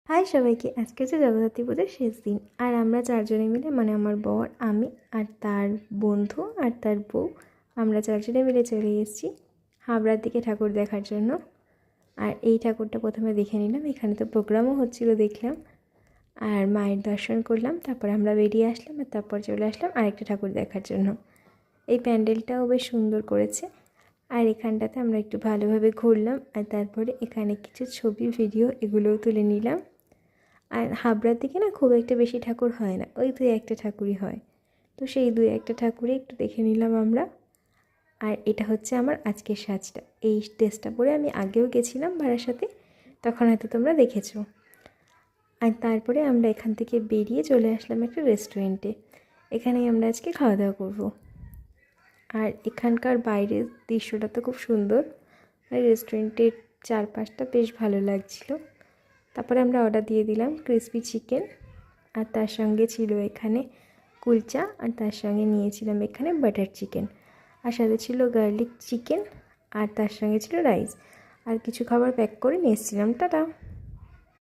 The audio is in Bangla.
হাই সবাইকে, আজকে হচ্ছে জগদ্ধাত্রী পুজোর শেষ দিন। আর আমরা চারজনে মিলে, মানে আমার বর, আমি আর তার বন্ধু আর তার বউ, আমরা চারজনে মিলে চলে এসেছি হাবড়ার দিকে ঠাকুর দেখার জন্য। আর এই ঠাকুরটা প্রথমে দেখে নিলাম, এখানে তো প্রোগ্রামও হচ্ছিল দেখলাম, আর মায়ের দর্শন করলাম। তারপর আমরা বেরিয়ে আসলাম আর তারপর চলে আসলাম আরেকটা ঠাকুর দেখার জন্য। এই প্যান্ডেলটাও বেশ সুন্দর করেছে। আর এখানটাতে আমরা একটু ভালোভাবে ঘুরলাম, আর তারপরে এখানে কিছু ছবি ভিডিও এগুলোও তুলে নিলাম। আর হাবড়ার দিকে না খুব একটা বেশি ঠাকুর হয় না, ওই 2-1টা ঠাকুরই হয়। তো সেই 2-1টা ঠাকুরই একটু দেখে নিলাম আমরা। আর এটা হচ্ছে আমার আজকের সাজটা। এই ড্রেসটা পরে আমি আগেও গেছিলাম বারাসাতে, তখন হয়তো তোমরা দেখেছো। আর তারপরে আমরা এখান থেকে বেরিয়ে চলে আসলাম একটা রেস্টুরেন্টে। এখানেই আমরা আজকে খাওয়া দাওয়া করবো। আর এখানকার বাইরের দৃশ্যটা তো খুব সুন্দর, আর রেস্টুরেন্টের চারপাশটা বেশ ভালো লাগছিল। তারপরে আমরা অর্ডার দিয়ে দিলাম ক্রিসপি চিকেন, আর তার সঙ্গে ছিল এখানে কুলচা, আর তার সঙ্গে নিয়েছিলাম এখানে বাটার চিকেন, আর সাথে ছিল গার্লিক চিকেন, আর তার সঙ্গে ছিল রাইস। আর কিছু খাবার প্যাক করে নিয়ে এসেছিলাম। টাটা।